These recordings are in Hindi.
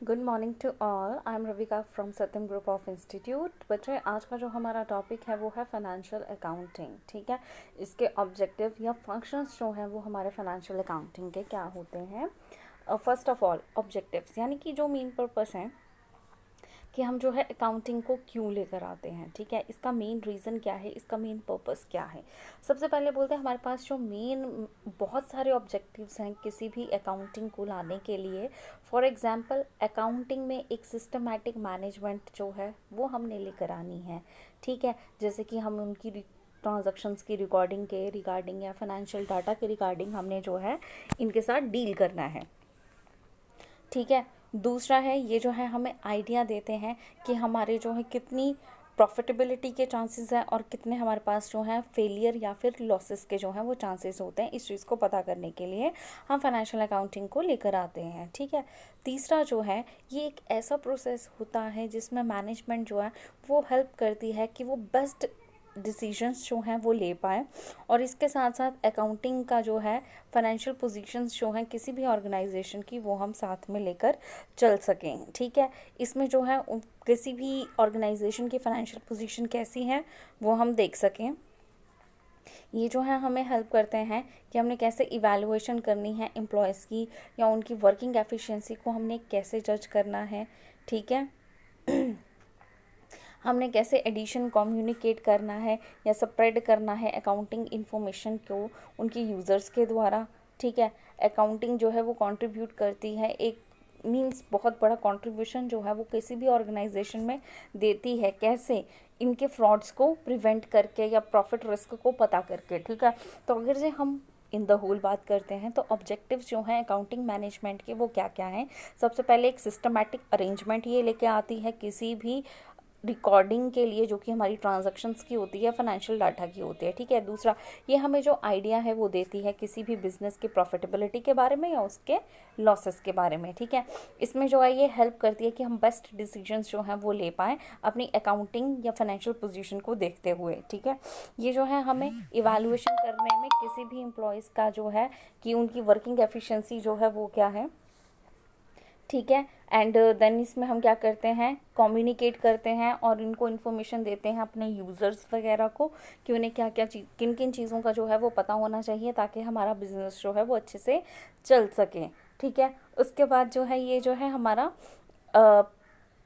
Good morning to all. I am Ravika from Satyam group of institute. बच्चे, आज का जो हमारा टॉपिक है वो है फाइनेंशियल अकाउंटिंग। ठीक है, इसके ऑब्जेक्टिव या फंक्शंस जो हैं वो हमारे फाइनेंशियल अकाउंटिंग के क्या होते हैं। फर्स्ट ऑफ ऑल ऑब्जेक्टिव्स, यानी कि जो मेन पर्पस है कि हम जो है अकाउंटिंग को क्यों लेकर आते हैं। ठीक है, इसका मेन रीज़न क्या है, इसका मेन पर्पस क्या है। सबसे पहले बोलते हैं हमारे पास जो मेन बहुत सारे ऑब्जेक्टिव्स हैं किसी भी अकाउंटिंग को लाने के लिए। फॉर एग्जांपल, अकाउंटिंग में एक सिस्टमैटिक मैनेजमेंट जो है वो हमने लेकर आनी है। ठीक है, जैसे कि हम उनकी ट्रांजैक्शंस की रिकॉर्डिंग के रिगार्डिंग या फाइनेंशियल डाटा के रिगार्डिंग हमने जो है इनके साथ डील करना है। ठीक है, दूसरा है ये जो है हमें आइडिया देते हैं कि हमारे जो है कितनी प्रॉफिटेबिलिटी के चांसेस हैं और कितने हमारे पास जो है फेलियर या फिर लॉसेस के जो हैं वो चांसेस होते हैं। इस चीज़ को पता करने के लिए हम फाइनेंशियल अकाउंटिंग को लेकर आते हैं। ठीक है, तीसरा जो है ये एक ऐसा प्रोसेस होता है जिसमें मैनेजमेंट जो है वो हेल्प करती है कि वो बेस्ट डिसीजंस जो हैं वो ले पाएँ, और इसके साथ साथ अकाउंटिंग का जो है फाइनेंशियल पोजीशंस जो हैं किसी भी ऑर्गेनाइजेशन की वो हम साथ में लेकर चल सकें। ठीक है, इसमें जो है किसी भी ऑर्गेनाइजेशन की फाइनेंशियल पोजीशन कैसी है वो हम देख सकें। ये जो है हमें हेल्प करते हैं कि हमने कैसे इवैल्यूएशन करनी है एम्प्लॉयज़ की, या उनकी वर्किंग एफिशिएंसी को हमने कैसे जज करना है। ठीक है, हमने कैसे एडिशन कम्युनिकेट करना है या स्प्रेड करना है अकाउंटिंग इन्फॉर्मेशन को उनके यूज़र्स के द्वारा। ठीक है, अकाउंटिंग जो है वो कंट्रीब्यूट करती है, एक मीन्स बहुत बड़ा कंट्रीब्यूशन जो है वो किसी भी ऑर्गेनाइजेशन में देती है, कैसे इनके फ्रॉड्स को प्रिवेंट करके या प्रॉफिट रिस्क को पता करके। ठीक है, तो अगर से हम इन द होल बात करते हैं तो ऑब्जेक्टिव्स जो हैं अकाउंटिंग मैनेजमेंट के वो क्या क्या हैं। सबसे पहले एक सिस्टमैटिक अरेंजमेंट ये लेके आती है किसी भी रिकॉर्डिंग के लिए जो कि हमारी ट्रांजैक्शंस की होती है, फाइनेंशियल डाटा की होती है। ठीक है, दूसरा ये हमें जो आइडिया है वो देती है किसी भी बिजनेस की प्रॉफिटेबिलिटी के बारे में या उसके लॉसेस के बारे में। ठीक है, इसमें जो है ये हेल्प करती है कि हम बेस्ट डिसीजंस जो हैं वो ले पाएँ अपनी अकाउंटिंग या फाइनेंशियल पोजीशन को देखते हुए। ठीक है, ये जो है हमें इवैल्यूएशन करने में किसी भी एम्प्लॉयज़ का जो है कि उनकी वर्किंग एफिशिएंसी जो है वो क्या है। ठीक है, एंड देन इसमें हम क्या करते हैं, कम्युनिकेट करते हैं और इनको इन्फॉर्मेशन देते हैं अपने यूज़र्स वगैरह को कि उन्हें क्या क्या चीज़ किन किन चीज़ों का जो है वो पता होना चाहिए ताकि हमारा बिजनेस जो है वो अच्छे से चल सके। ठीक है, उसके बाद जो है ये जो है हमारा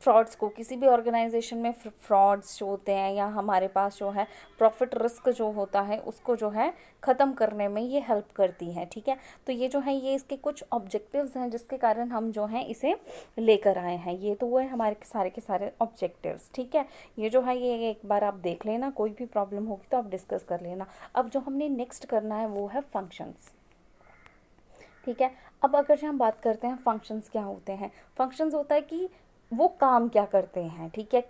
फ्रॉड्स को, किसी भी ऑर्गेनाइजेशन में फ्रॉड्स जो होते हैं या हमारे पास जो है प्रॉफिट रिस्क जो होता है उसको जो है ख़त्म करने में ये हेल्प करती है। ठीक है, तो ये जो है ये इसके कुछ ऑब्जेक्टिव्स हैं जिसके कारण हम जो हैं इसे लेकर आए हैं। ये तो वो है हमारे सारे के सारे ऑब्जेक्टिव्स। ठीक है, ये जो है ये एक बार आप देख लेना, कोई भी प्रॉब्लम होगी तो आप डिस्कस कर लेना। अब जो हमने नेक्स्ट करना है वो है फंक्शंस। ठीक है, अब अगर जो हम बात करते हैं फंक्शंस क्या होते हैं। फंक्शंस होता है कि वो काम क्या करते हैं। ठीक है,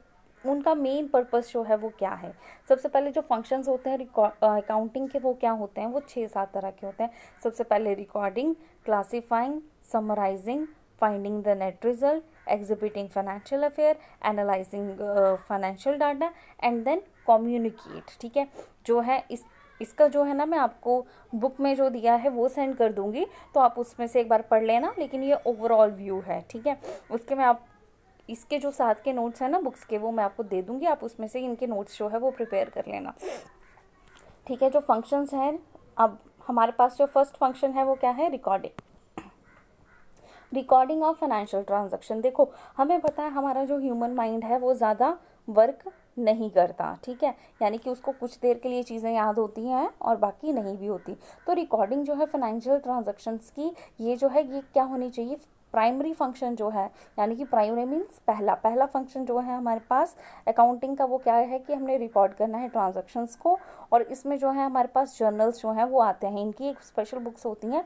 उनका मेन पर्पस जो है वो क्या है। सबसे पहले जो फंक्शंस होते हैं अकाउंटिंग के वो क्या होते हैं, वो 6-7 तरह के होते हैं। सबसे पहले recording, classifying, summarising, finding the net result, exhibiting financial affair, analysing financial data, and then communicate. ठीक है, जो है इसका जो है ना मैं आपको बुक में जो दिया है वो सेंड कर दूंगी, तो आप उसमें से एक बार पढ़ लेना, लेकिन ये ओवरऑल व्यू है। ठीक है, उसके में आप इसके जो साथ के नोट्स हैं ना बुक्स के वो मैं आपको दे दूंगी, आप उसमें से इनके नोट्स जो है वो प्रिपेयर कर लेना। ठीक है, जो फंक्शंस हैं, अब हमारे पास जो फर्स्ट फंक्शन है वो क्या है, recording. Recording of financial transaction. देखो, हमें पता है हमारा जो ह्यूमन माइंड है वो ज़्यादा वर्क नहीं करता। ठीक है, यानी कि उसको कुछ देर के लिए चीज़ें याद होती हैं और बाकी नहीं भी होती। तो रिकॉर्डिंग जो है फाइनेंशियल ट्रांजैक्शंस की, ये जो है ये क्या होनी चाहिए, प्राइमरी फंक्शन जो है, यानी कि प्राइमरी मीन्स पहला पहला फंक्शन जो है हमारे पास अकाउंटिंग का वो क्या है कि हमने रिकॉर्ड करना है ट्रांजैक्शंस को। और इसमें जो है हमारे पास जर्नल्स जो हैं वो आते हैं, इनकी एक स्पेशल बुक्स होती हैं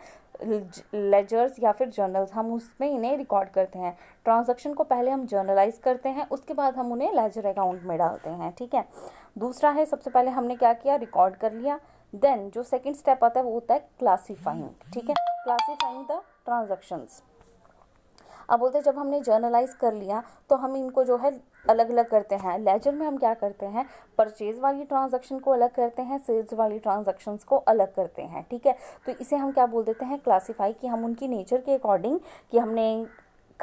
लेजर्स या फिर जर्नल्स, हम उसमें इन्हें रिकॉर्ड करते हैं। ट्रांजैक्शन को पहले हम जर्नलाइज करते हैं, उसके बाद हम उन्हें लेजर अकाउंट में डालते हैं। ठीक है, दूसरा है सबसे पहले हमने क्या किया, रिकॉर्ड कर लिया। देन जो सेकंड स्टेप आता है वो होता है क्लासीफाइंग। ठीक है, क्लासीफाइंग द ट्रांजैक्शंस। अब बोलते हैं जब हमने जर्नलाइज कर लिया तो हम इनको जो है अलग अलग करते हैं। लेजर में हम क्या करते हैं, परचेज वाली ट्रांजैक्शन को अलग करते हैं, सेल्स वाली ट्रांजैक्शंस को अलग करते हैं। ठीक है, तो इसे हम क्या बोल देते हैं, क्लासीफाई, कि हम उनकी नेचर के अकॉर्डिंग कि हमने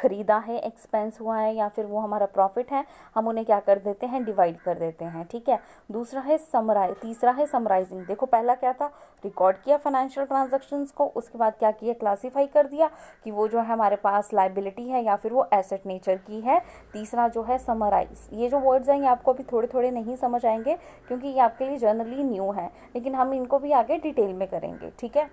खरीदा है, एक्सपेंस हुआ है या फिर वो हमारा प्रॉफिट है, हम उन्हें क्या कर देते हैं, डिवाइड कर देते हैं, ठीक है। दूसरा है समराइज, तीसरा है समराइजिंग। देखो पहला क्या था, रिकॉर्ड किया फाइनेंशियल ट्रांजैक्शंस को, उसके बाद क्या किया, क्लासीफाई कर दिया कि वो जो है हमारे पास लाइबिलिटी है या फिर वो एसेट नेचर की है। तीसरा जो है समराइज। ये जो वर्ड्स हैं ये आपको अभी थोड़े थोड़े नहीं समझ आएंगे क्योंकि ये आपके लिए जनरली न्यू है, लेकिन हम इनको भी आगे डिटेल में करेंगे, ठीक है।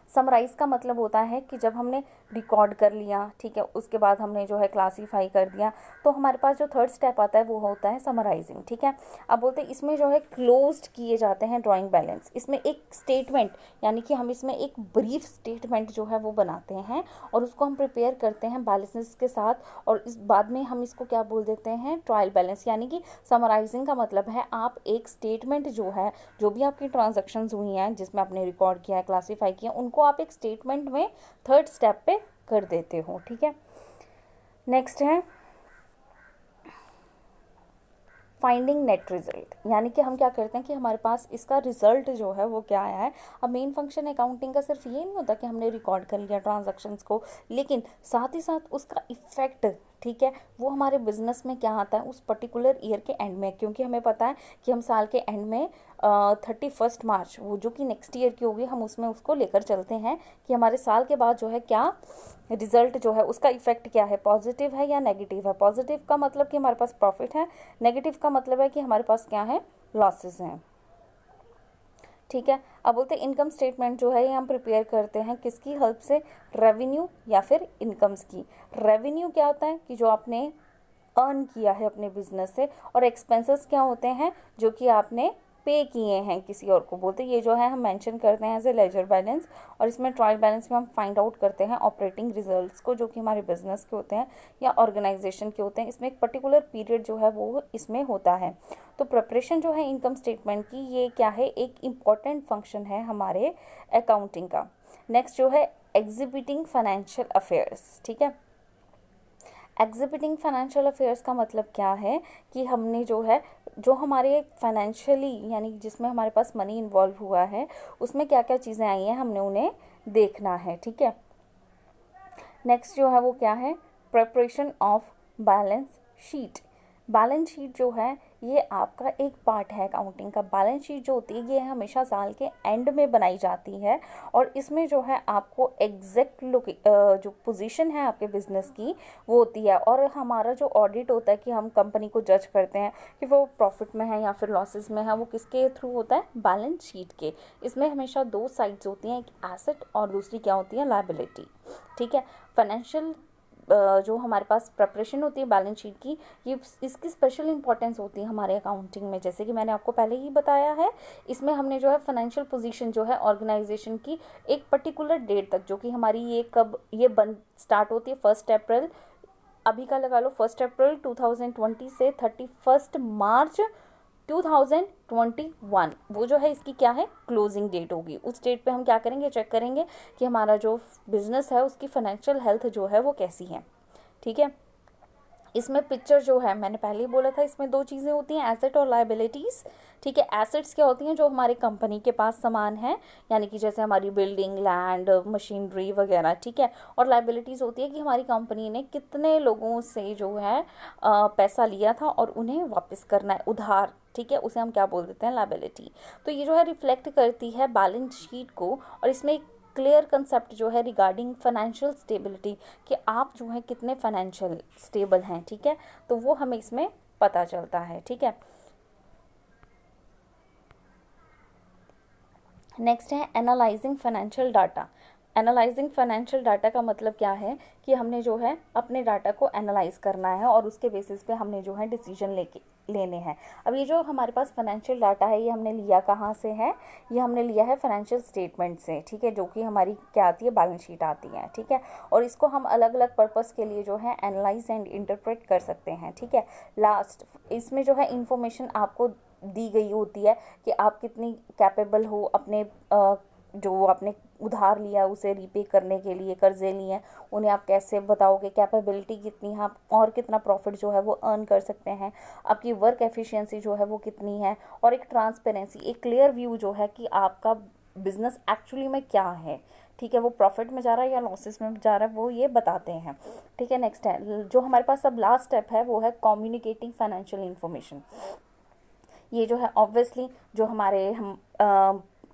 समराइज़ का मतलब होता है कि जब हमने रिकॉर्ड कर लिया, ठीक है, उसके बाद हमने जो है क्लासीफाई कर दिया, तो हमारे पास जो थर्ड स्टेप आता है वो होता है समराइजिंग, ठीक है। अब बोलते हैं इसमें जो है क्लोज्ड किए जाते हैं ड्राइंग बैलेंस। इसमें एक स्टेटमेंट यानी कि हम इसमें एक ब्रीफ स्टेटमेंट जो है वो बनाते हैं और उसको हम प्रिपेयर करते हैं बैलेंसेस के साथ, और इस बाद में हम इसको क्या बोल देते हैं, ट्रायल बैलेंस। यानी कि समराइजिंग का मतलब है आप एक स्टेटमेंट जो है, जो भी आपकी ट्रांजैक्शंस हुई हैं जिसमें आपने रिकॉर्ड किया है, क्लासीफाई किया, उनको आप एक स्टेटमेंट में थर्ड स्टेप पे कर देते हो, ठीक है। नेक्स्ट है फाइंडिंग नेट रिजल्ट। यानी कि हम क्या करते हैं कि हमारे पास इसका रिजल्ट जो है वो क्या आया है। अब मेन फंक्शन अकाउंटिंग का सिर्फ ये नहीं होता कि हमने रिकॉर्ड कर लिया ट्रांजैक्शंस को, लेकिन साथ ही साथ उसका इफेक्ट, ठीक है, वो हमारे बिजनेस में क्या आता है उस पर्टिकुलर ईयर के एंड में। क्योंकि हमें पता है कि हम साल के एंड में 31 मार्च, वो जो कि नेक्स्ट ईयर की होगी, हम उसमें उसको लेकर चलते हैं कि हमारे साल के बाद जो है क्या रिजल्ट जो है उसका इफेक्ट क्या है, पॉजिटिव है या नेगेटिव है। पॉजिटिव का मतलब कि हमारे पास प्रॉफिट है, नेगेटिव का मतलब है कि हमारे पास क्या है, लॉसेस हैं, ठीक है। अब बोलते हैं इनकम स्टेटमेंट जो है ये हम प्रिपेयर करते हैं किसकी हेल्प से, रेवेन्यू या फिर इनकम्स की। रेवेन्यू क्या होता है कि जो आपने अर्न किया है अपने बिजनेस से, और एक्सपेंसेस क्या होते हैं जो कि आपने पे किए हैं किसी और को। बोलते ये जो है हम मेंशन करते हैं एज ए लेजर बैलेंस, और इसमें ट्रायल बैलेंस में हम फाइंड आउट करते हैं ऑपरेटिंग रिजल्ट्स को जो कि हमारे बिजनेस के होते हैं या ऑर्गेनाइजेशन के होते हैं। इसमें एक पर्टिकुलर पीरियड जो है वो इसमें होता है। तो प्रिपरेशन जो है इनकम स्टेटमेंट की, ये क्या है, एक इम्पॉर्टेंट फंक्शन है हमारे अकाउंटिंग का। नेक्स्ट जो है एग्जिबिटिंग फाइनेंशियल अफेयर्स, ठीक है। एग्जिबिटिंग फाइनेंशियल अफेयर्स का मतलब क्या है कि हमने जो है, जो हमारे फाइनेंशियली यानी जिसमें हमारे पास मनी इन्वॉल्व हुआ है उसमें क्या क्या चीज़ें आई हैं, हमने उन्हें देखना है, ठीक है। नेक्स्ट जो है वो क्या है, preparation of balance sheet. Balance sheet जो है ये आपका एक पार्ट है अकाउंटिंग का। बैलेंस शीट जो होती है ये हमेशा साल के एंड में बनाई जाती है, और इसमें जो है आपको एग्जैक्ट जो पोजीशन है आपके बिजनेस की वो होती है। और हमारा जो ऑडिट होता है कि हम कंपनी को जज करते हैं कि वो प्रॉफिट में है या फिर लॉसेस में है, वो किसके थ्रू होता है, बैलेंस शीट के। इसमें हमेशा दो साइड्स होती हैं, एक एसेट और दूसरी क्या होती है, लायबिलिटी, ठीक है। फाइनेंशियल जो हमारे पास प्रिपरेशन होती है बैलेंस शीट की, ये इसकी स्पेशल इंपॉर्टेंस होती है हमारे अकाउंटिंग में। जैसे कि मैंने आपको पहले ही बताया है, इसमें हमने जो है फाइनेंशियल पोजीशन जो है ऑर्गेनाइजेशन की एक पर्टिकुलर डेट तक, जो कि हमारी ये कब ये बन स्टार्ट होती है 1 अप्रैल, अभी का लगा लो 1 अप्रैल 2020 से 31 मार्च 2021, वो जो है इसकी क्या है, क्लोजिंग डेट होगी। उस डेट पे हम क्या करेंगे, चेक करेंगे कि हमारा जो बिजनेस है उसकी फाइनेंशियल हेल्थ जो है वो कैसी है, ठीक है। इसमें पिक्चर जो है मैंने पहले ही बोला था, इसमें दो चीज़ें होती हैं, एसेट और लायबिलिटीज़, ठीक है। एसेट्स क्या होती हैं, जो हमारी कंपनी के पास सामान है, यानी कि जैसे हमारी बिल्डिंग, लैंड, मशीनरी वगैरह, ठीक है। और लायबिलिटीज़ होती है कि हमारी कंपनी ने कितने लोगों से जो है पैसा लिया था और उन्हें वापस करना है, उधार, ठीक है, उसे हम क्या बोल देते हैं, लायबिलिटी। तो ये जो है रिफ्लेक्ट करती है बैलेंस शीट को, और इसमें एक क्लियर कंसेप्ट जो है रिगार्डिंग फाइनेंशियल स्टेबिलिटी, कि आप जो है कितने फाइनेंशियल स्टेबल हैं, ठीक है, तो वो हमें इसमें पता चलता है, ठीक है। नेक्स्ट है analysing financial data. Analysing financial data का मतलब क्या है कि हमने जो है अपने डाटा को एनालाइज करना है और उसके बेसिस पे हमने जो है डिसीजन लेने हैं। अब ये जो हमारे पास फाइनेंशियल डाटा है ये हमने लिया कहाँ से है, ये हमने लिया है फाइनेंशियल स्टेटमेंट से, ठीक है, जो कि हमारी क्या आती है, बैलेंस शीट आती है, ठीक है। और इसको हम अलग अलग पर्पस के लिए जो है एनालाइज एंड इंटरप्रेट कर सकते हैं, ठीक है। लास्ट इसमें जो है इंफॉर्मेशन आपको दी गई होती है कि आप कितनी कैपेबल हो अपने जो आपने उधार लिया उसे रीपे करने के लिए, कर्जे लिए हैं उन्हें आप कैसे बताओगे, कैपेबिलिटी कितनी है, आप और कितना प्रॉफिट जो है वो अर्न कर सकते हैं, आपकी वर्क एफिशिएंसी जो है वो कितनी है, और एक ट्रांसपेरेंसी, एक क्लियर व्यू जो है कि आपका बिजनेस एक्चुअली में क्या है, ठीक है, वो प्रॉफिट में जा रहा है या लॉसेस में जा रहा है वो ये बताते हैं। ठीक है, नेक्स्ट है जो हमारे पास अब लास्ट स्टेप है वो है कम्युनिकेटिंग फाइनेंशियल इन्फॉर्मेशन। ये जो है ऑब्वियसली जो हमारे हम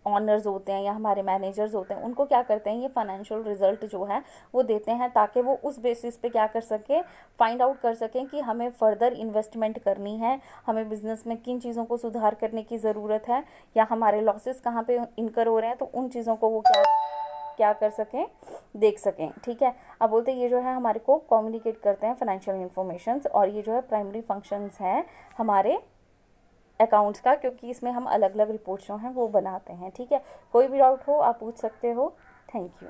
ऑनर्स होते हैं या हमारे मैनेजर्स होते हैं उनको क्या करते हैं, ये फाइनेंशियल रिजल्ट जो है वो देते हैं ताकि वो उस बेसिस पे क्या कर सकें, फाइंड आउट कर सकें कि हमें फर्दर इन्वेस्टमेंट करनी है, हमें बिजनेस में किन चीज़ों को सुधार करने की ज़रूरत है, या हमारे लॉसेस कहाँ पे इनकर हो रहे हैं, तो उन चीज़ों को वो क्या क्या कर सकें, देख सकें। ठीक है, अब बोलते हैं ये जो है हमारे को कम्युनिकेट करते हैं फाइनेंशियल इन्फॉर्मेशन, और ये जो है प्राइमरी फंक्शंस हैं हमारे अकाउंट्स का, क्योंकि इसमें हम अलग अलग रिपोर्ट्स जो हैं वो बनाते हैं। ठीक है, कोई भी डाउट हो आप पूछ सकते हो। Thank you.